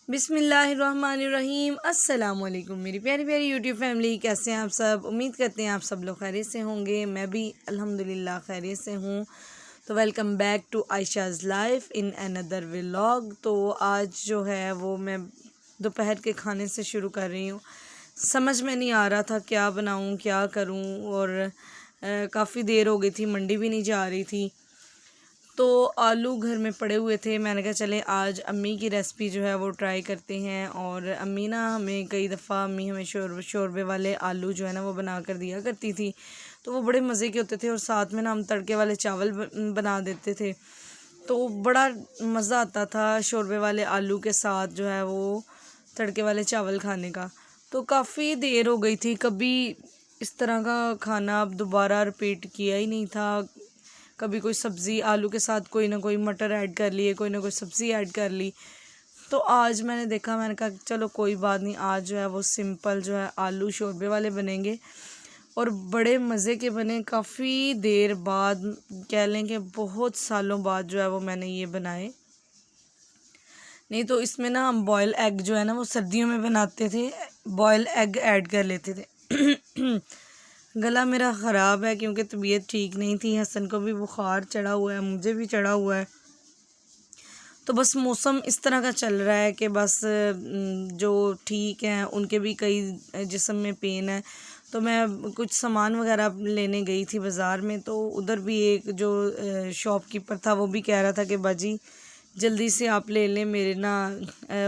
बिस्मिल्लाहिर्रहमानिर्रहीम। अस्सलाम वालेकुम मेरी प्यारी प्यारी यूट्यूब फैमिली, कैसे हैं आप सब। उम्मीद करते हैं आप सब लोग खैरियत से होंगे। मैं भी अल्हम्दुलिल्लाह खैरियत से हूँ। तो welcome back to Ayesha's life in another vlog. तो आज जो है वो मैं दोपहर के खाने से शुरू कर रही हूँ। समझ में नहीं आ रहा था क्या बनाऊँ क्या करूँ, और काफ़ी देर हो गई थी, मंडी भी नहीं जा रही थी। तो आलू घर में पड़े हुए थे, मैंने कहा चले आज अम्मी की रेसिपी जो है वो ट्राई करते हैं। और अम्मी ना हमें कई दफ़ा अम्मी हमें शोरबे वाले आलू जो है ना वो बना कर दिया करती थी, तो वो बड़े मज़े के होते थे। और साथ में ना हम तड़के वाले चावल बना देते थे, तो बड़ा मज़ा आता था शोरबे वाले आलू के साथ जो है वो तड़के वाले चावल खाने का। तो काफ़ी देर हो गई थी, कभी इस तरह का खाना अब दोबारा रिपीट किया ही नहीं था। कभी कोई सब्ज़ी आलू के साथ कोई ना कोई मटर ऐड कर लिए, कोई ना कोई सब्ज़ी ऐड कर ली। तो आज मैंने देखा, मैंने कहा चलो कोई बात नहीं, आज जो है वो सिंपल जो है आलू शोरबे वाले बनेंगे और बड़े मज़े के बने। काफ़ी देर बाद, कह लें कि बहुत सालों बाद जो है वो मैंने ये बनाए। नहीं तो इसमें ना हम बॉयल एग जो है ना वो सर्दियों में बनाते थे, बॉयल एग ऐड कर लेते थे। गला मेरा ख़राब है क्योंकि तबीयत ठीक नहीं थी, हसन को भी बुखार चढ़ा हुआ है, मुझे भी चढ़ा हुआ है। तो बस मौसम इस तरह का चल रहा है कि बस जो ठीक हैं उनके भी कई जिस्म में पेन है। तो मैं कुछ सामान वगैरह लेने गई थी बाज़ार में, तो उधर भी एक जो शॉपकीपर था वो भी कह रहा था कि बाजी जल्दी से आप ले लें, मेरे ना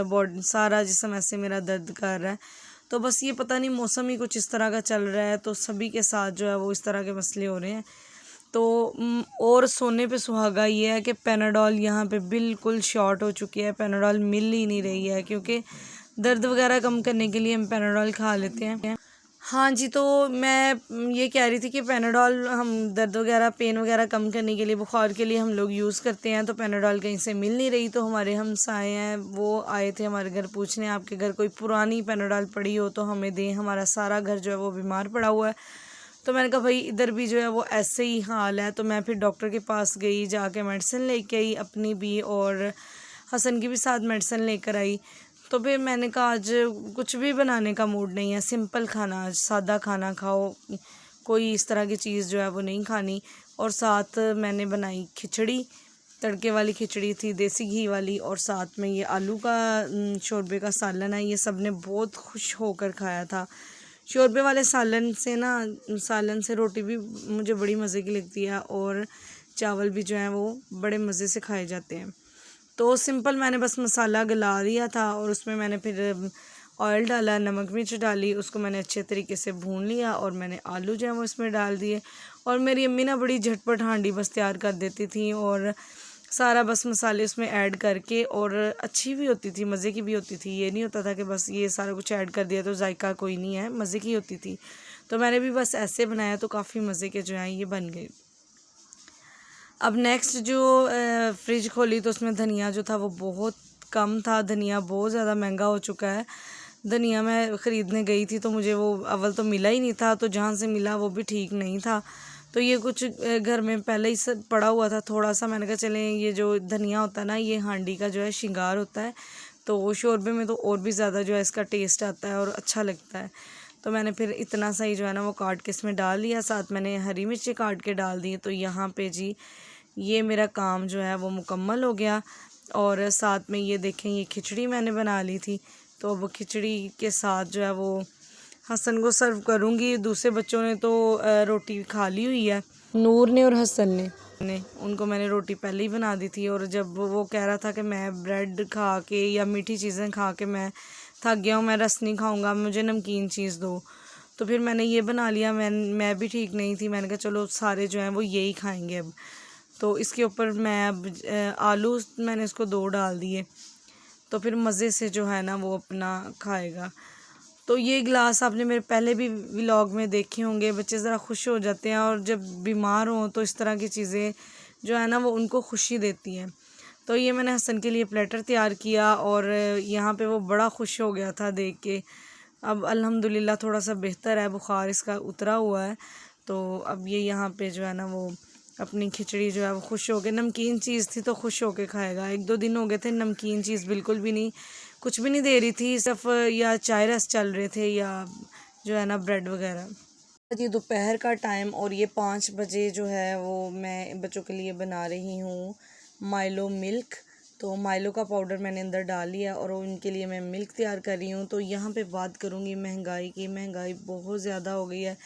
बॉडी सारा जिस्म ऐसे मेरा दर्द कर रहा है। तो बस ये पता नहीं मौसम ही कुछ इस तरह का चल रहा है, तो सभी के साथ जो है वो इस तरह के मसले हो रहे हैं। तो और सोने पे सुहागा ये है कि पैनाडोल यहाँ पे बिल्कुल शॉर्ट हो चुकी है, पैनाडोल मिल ही नहीं रही है, क्योंकि दर्द वगैरह कम करने के लिए हम पैनाडोल खा लेते हैं। हाँ जी, तो मैं ये कह रही थी कि पैनाडोल हम दर्द वगैरह पेन वगैरह कम करने के लिए, बुखार के लिए हम लोग यूज़ करते हैं। तो पैनाडोल कहीं से मिल नहीं रही, तो हमारे हमसाए हैं वो आए थे हमारे घर पूछने, आपके घर कोई पुरानी पैनाडोल पड़ी हो तो हमें दें, हमारा सारा घर जो है वो बीमार पड़ा हुआ है। तो मैंने कहा भाई इधर भी जो है वो ऐसे ही हाल है। तो मैं फिर डॉक्टर के पास गई, जाके मेडिसिन लेके आई अपनी भी और हसन की भी साथ मेडिसिन लेकर आई। तो फिर मैंने कहा आज कुछ भी बनाने का मूड नहीं है, सिंपल खाना, आज सादा खाना खाओ, कोई इस तरह की चीज़ जो है वो नहीं खानी। और साथ मैंने बनाई खिचड़ी, तड़के वाली खिचड़ी थी देसी घी वाली, और साथ में ये आलू का शोरबे का सालन है। ये सब ने बहुत खुश होकर खाया था। शोरबे वाले सालन से रोटी भी मुझे बड़ी मज़े की लगती है, और चावल भी जो हैं वो बड़े मज़े से खाए जाते हैं। तो सिंपल मैंने बस मसाला गला दिया था और उसमें मैंने फिर ऑयल डाला, नमक मिर्च डाली, उसको मैंने अच्छे तरीके से भून लिया और मैंने आलू जो है वो इसमें डाल दिए। और मेरी अम्मी ना बड़ी झटपट हांडी बस तैयार कर देती थी, और सारा बस मसाले उसमें ऐड करके, और अच्छी भी होती थी, मज़े की भी होती थी। ये नहीं होता था कि बस ये सारा कुछ ऐड कर दिया तो जायका कोई नहीं है, मज़े की होती थी। तो मैंने भी बस ऐसे बनाया, तो काफ़ी मज़े के जो हैं ये बन गए। अब नेक्स्ट जो फ्रिज खोली तो उसमें धनिया जो था वो बहुत कम था, धनिया बहुत ज़्यादा महंगा हो चुका है। धनिया मैं ख़रीदने गई थी तो मुझे वो अव्वल तो मिला ही नहीं था, तो जहाँ से मिला वो भी ठीक नहीं था। तो ये कुछ घर में पहले ही सब पड़ा हुआ था थोड़ा सा, मैंने कहा चलें ये जो धनिया होता है ना ये हांडी का जो है श्रृंगार होता है, तो वो शोरबे में तो और भी ज़्यादा जो है इसका टेस्ट आता है और अच्छा लगता है। तो मैंने फिर इतना सा ही जो है ना वो काट के इसमें डाल लिया, साथ मैंने हरी मिर्ची काट के डाल दी। तो यहाँ पे जी ये मेरा काम जो है वो मुकम्मल हो गया। और साथ में ये देखें ये खिचड़ी मैंने बना ली थी, तो अब खिचड़ी के साथ जो है वो हसन को सर्व करूँगी। दूसरे बच्चों ने तो रोटी खा ली हुई है, नूर ने और हसन ने, उनको मैंने रोटी पहले ही बना दी थी। और जब वो कह रहा था कि मैं ब्रेड खा के या मीठी चीज़ें खा के मैं थक गया हूँ, मैं रस नहीं खाऊँगा, मुझे नमकीन चीज़ दो, तो फिर मैंने ये बना लिया। मैं भी ठीक नहीं थी, मैंने कहा चलो सारे जो हैं वो यही खाएँगे अब। तो इसके ऊपर मैं अब आलू मैंने इसको 2 डाल दिए, तो फिर मज़े से जो है ना वो अपना खाएगा। तो ये गिलास आपने मेरे पहले भी व्लॉग में देखे होंगे, बच्चे ज़रा खुश हो जाते हैं, और जब बीमार हों तो इस तरह की चीज़ें जो है ना वो उनको खुशी देती हैं। तो ये मैंने हसन के लिए प्लेटर तैयार किया, और यहाँ पे वो बड़ा खुश हो गया था देख के। अब अल्हम्दुलिल्लाह थोड़ा सा बेहतर है, बुखार इसका उतरा हुआ है। तो अब ये यहाँ पे जो है ना वो अपनी खिचड़ी जो है वो खुश हो के, नमकीन चीज़ थी तो खुश हो के खाएगा। 1-2 दिन हो गए थे नमकीन चीज़ बिल्कुल भी नहीं, कुछ भी नहीं दे रही थी, सिर्फ या चाय रस चल रहे थे या जो है ना ब्रेड वगैरह। ये दोपहर का टाइम और ये 5 बजे जो है वो मैं बच्चों के लिए बना रही हूँ माइलो मिल्क। तो माइलो का पाउडर मैंने अंदर डाल लिया और उनके लिए मैं मिल्क तैयार कर रही हूँ। तो यहाँ पे बात करूँगी महंगाई की। महंगाई बहुत ज़्यादा हो गई है,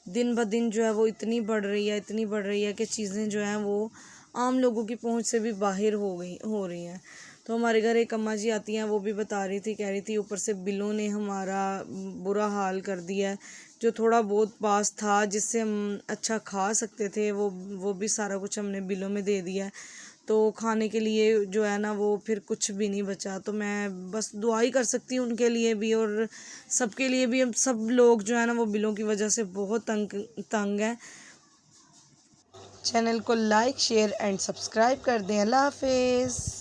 दिन ब दिन जो है वो इतनी बढ़ रही है कि चीज़ें जो हैं वो आम लोगों की पहुँच से भी बाहर हो रही हैं। तो हमारे घर एक अम्मा जी आती हैं, वो भी बता रही थी, कह रही थी ऊपर से बिलों ने हमारा बुरा हाल कर दिया है। जो थोड़ा बहुत पास था जिससे हम अच्छा खा सकते थे वो भी सारा कुछ हमने बिलों में दे दिया है। तो खाने के लिए जो है ना वो फिर कुछ भी नहीं बचा। तो मैं बस दुआ ही कर सकती हूँ उनके लिए भी और सबके लिए भी। अब सब लोग जो है ना वो बिलों की वजह से बहुत तंग है। चैनल को लाइक शेयर एंड सब्सक्राइब कर दें। अल्लाह हाफिज़।